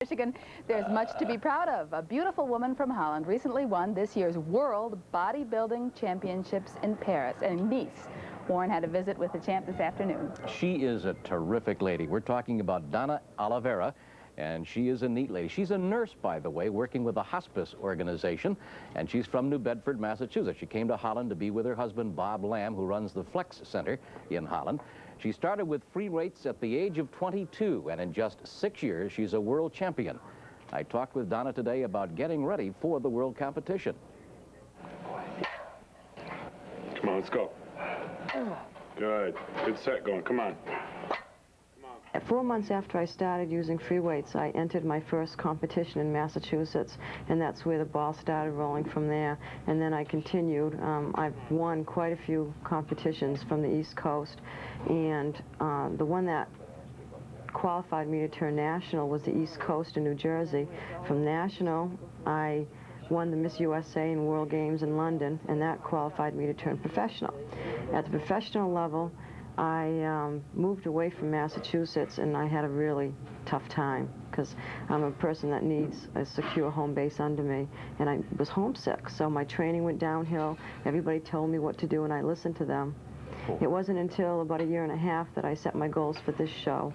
Michigan, there's much to be proud of. A beautiful woman from Holland recently won this year's World Bodybuilding Championships in Paris and Nice. Warren had a visit with the champ this afternoon. She is a terrific lady. We're talking about Dona Oliveira, and she is a neat lady. She's a nurse, by the way, working with a hospice organization, and she's from New Bedford, Massachusetts. She came to Holland to be with her husband, Bob Lamb, who runs the Flex Center in Holland. She started with free weights at the age of 22, and in just 6 years, she's a world champion. I talked with Dona today about getting ready for the world competition. Come on, let's go. Good. Good set going. Come on. 4 months after I started using free weights, I entered my first competition in Massachusetts, and that's where the ball started rolling from there. And then I continued. I've won quite a few competitions from the East Coast, and the one that qualified me to turn national was the East Coast in New Jersey. From national, I won the Miss USA and World Games in London, and that qualified me to turn professional. At the professional level, I moved away from Massachusetts, and I had a really tough time because I'm a person that needs a secure home base under me, and I was homesick, so my training went downhill. Everybody told me what to do, and I listened to them. It wasn't until about 1.5 years that I set my goals for this show,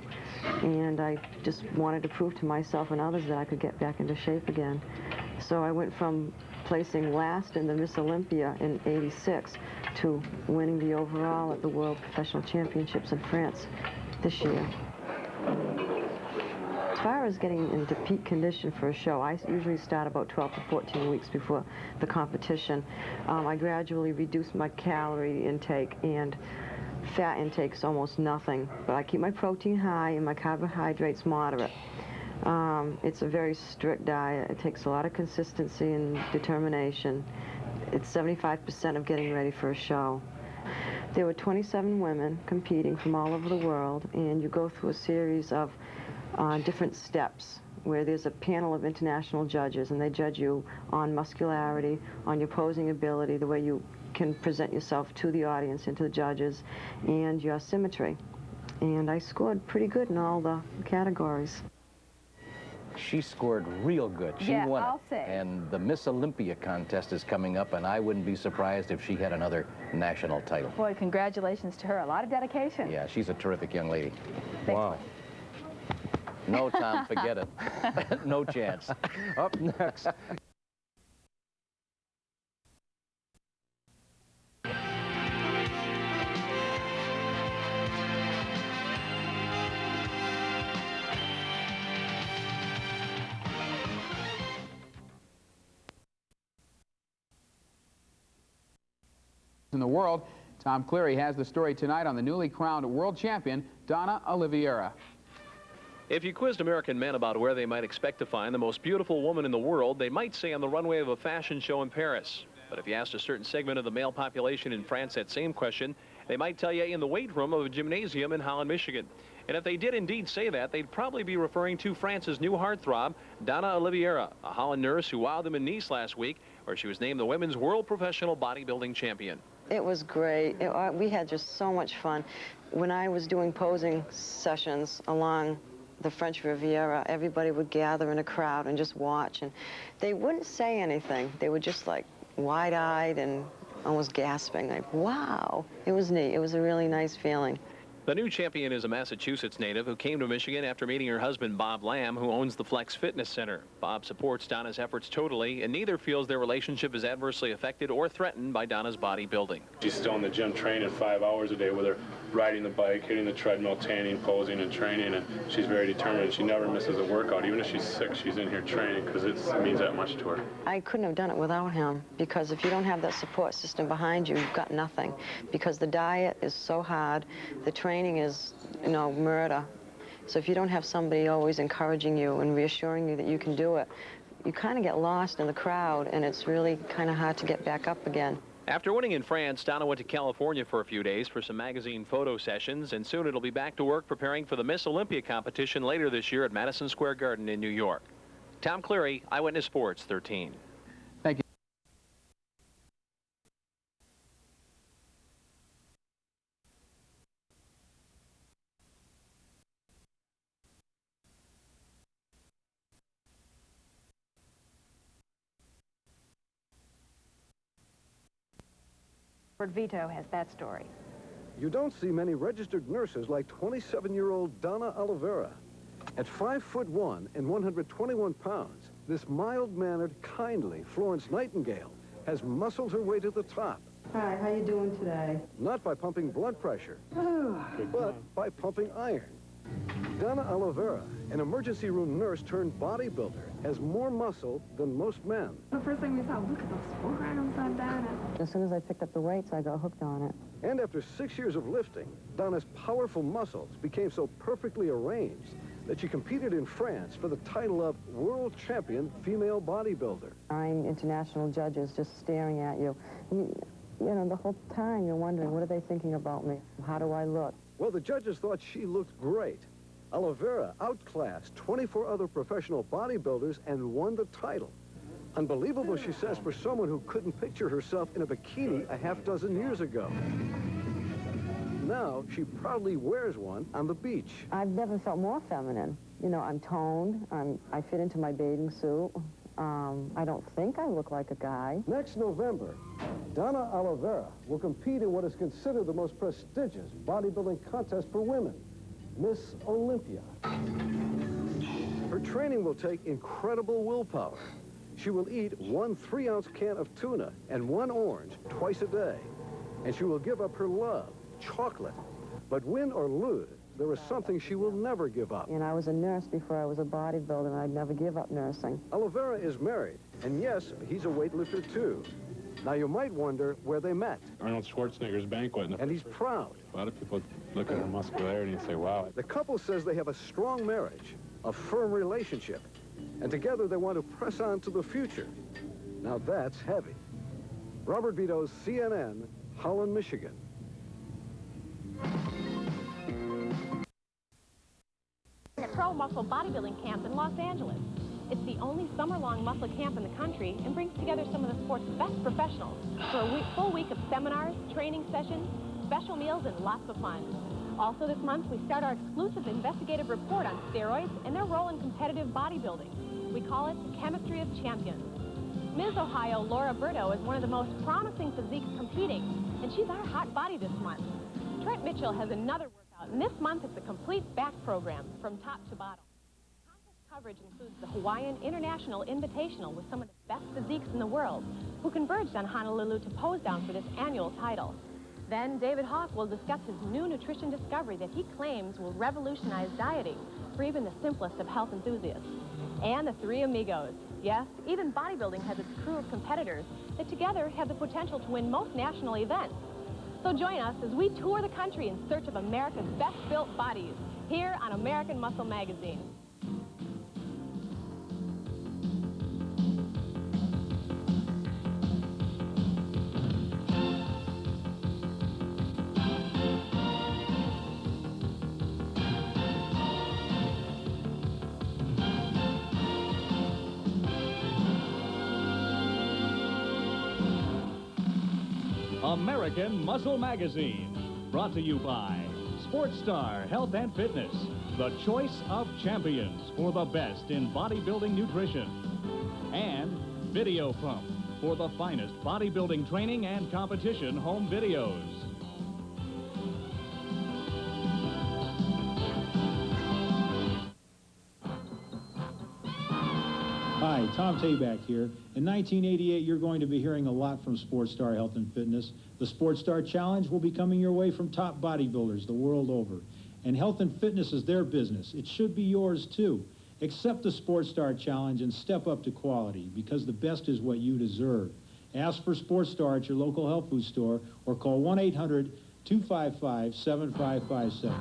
and I just wanted to prove to myself and others that I could get back into shape again. So I went from placing last in the Miss Olympia in '86 to winning the overall at the World Professional Championships in France this year. As far as getting into peak condition for a show, I usually start about 12 to 14 weeks before the competition. I gradually reduce my calorie intake, and fat intake's almost nothing, but I keep my protein high and my carbohydrates moderate. It's a very strict diet. It takes a lot of consistency and determination. It's 75% of getting ready for a show. There were 27 women competing from all over the world, and you go through a series of different steps where there's a panel of international judges, and they judge you on muscularity, on your posing ability, the way you can present yourself to the audience and to the judges, and your symmetry. And I scored pretty good in all the categories. She scored real good. She won I'll it. say. And the Miss Olympia contest is coming up, and I wouldn't be surprised if she had another national title. Boy, congratulations to her. A lot of dedication. Yeah, she's a terrific young lady. Thanks. Wow. No, Tom, forget it. No chance. Up next. In the world, Tom Cleary has the story tonight on the newly crowned world champion, Dona Oliveira. If you quizzed American men about where they might expect to find the most beautiful woman in the world, they might say on the runway of a fashion show in Paris. But if you asked a certain segment of the male population in France that same question, they might tell you in the weight room of a gymnasium in Holland, Michigan. And if they did indeed say that, they'd probably be referring to France's new heartthrob, Dona Oliveira, a Holland nurse who wowed them in Nice last week, where she was named the women's world professional bodybuilding champion. It was great. We had just so much fun. When I was doing posing sessions along the French Riviera, everybody would gather in a crowd and just watch, and they wouldn't say anything. They were just like wide-eyed and almost gasping, like, wow. It was neat. It was a really nice feeling. The new champion is a Massachusetts native who came to Michigan after meeting her husband, Bob Lamb, who owns the Flex Fitness Center. Bob supports Dona's efforts totally, and neither feels their relationship is adversely affected or threatened by Dona's bodybuilding. She's still in the gym training 5 hours a day with her, riding the bike, hitting the treadmill, tanning, posing, and training, and she's very determined. She never misses a workout. Even if she's sick, she's in here training because it means that much to her. I couldn't have done it without him, because if you don't have that support system behind you, you've got nothing. Because the diet is so hard, the training is, you know, murder. So if you don't have somebody always encouraging you and reassuring you that you can do it, you kind of get lost in the crowd, and it's really kind of hard to get back up again. After winning in France, Dona went to California for a few days for some magazine photo sessions, and soon it'll be back to work preparing for the Miss Olympia competition later this year at Madison Square Garden in New York. Tom Cleary, Eyewitness Sports 13. Thank you. Vito has that story. You don't see many registered nurses like 27-year-old Dona Oliveira. At 5'1" and 121 pounds, this mild-mannered, kindly Florence Nightingale has muscled her way to the top. Hi, how you doing today? Not by pumping blood pressure, but by pumping iron. Dona Oliveira, an emergency room nurse turned bodybuilder, has more muscle than most men. The first thing we saw, look at those forearms on Donna. As soon as I picked up the weights, I got hooked on it. And after 6 years of lifting, Donna's powerful muscles became so perfectly arranged that she competed in France for the title of World Champion Female Bodybuilder. 9 international judges just staring at you. You know, the whole time you're wondering, what are they thinking about me? How do I look? Well, the judges thought she looked great. Oliveira outclassed 24 other professional bodybuilders and won the title. Unbelievable, she says, for someone who couldn't picture herself in a bikini a half-dozen years ago. Now, she proudly wears one on the beach. I've never felt more feminine. You know, I'm toned, I fit into my bathing suit. I don't think I look like a guy. Next November, Dona Oliveira will compete in what is considered the most prestigious bodybuilding contest for women, Miss Olympia. Her training will take incredible willpower. She will eat 1 3-ounce can of tuna and 1 orange twice a day. And she will give up her love, chocolate. But win or lose, there is something she will never give up. And I was a nurse before I was a bodybuilder, and I'd never give up nursing. Oliveira is married, and yes, he's a weightlifter too. Now you might wonder where they met. Arnold Schwarzenegger's banquet. And he's proud. A lot of people look at her muscularity and say, wow. The couple says they have a strong marriage, a firm relationship, and together they want to press on to the future. Now that's heavy. Robert Vito's CNN, Holland, Michigan. At Pro Muscle Bodybuilding Camp in Los Angeles. It's the only summer-long muscle camp in the country and brings together some of the sport's best professionals for a full week of seminars, training sessions, special meals, and lots of fun. Also this month, we start our exclusive investigative report on steroids and their role in competitive bodybuilding. We call it Chemistry of Champions. Ms. Ohio Laura Berto is one of the most promising physiques competing, and she's our hot body this month. Trent Mitchell has another workout, and this month it's a complete back program from top to bottom. Coverage includes the Hawaiian International Invitational with some of the best physiques in the world who converged on Honolulu to pose down for this annual title. Then David Hawk will discuss his new nutrition discovery that he claims will revolutionize dieting for even the simplest of health enthusiasts. And the 3 amigos. Yes, even bodybuilding has its crew of competitors that together have the potential to win most national events. So join us as we tour the country in search of America's best-built bodies here on American Muscle Magazine. American Muscle Magazine, brought to you by Sports Star Health and Fitness, the choice of champions for the best in bodybuilding nutrition, and Video Pump for the finest bodybuilding training and competition home videos. Hi, Tom Tabak here. In 1988, you're going to be hearing a lot from Sports Star Health and Fitness. The Sports Star Challenge will be coming your way from top bodybuilders the world over. And health and fitness is their business. It should be yours, too. Accept the Sports Star Challenge and step up to quality, because the best is what you deserve. Ask for Sports Star at your local health food store or call 1-800-255-7557.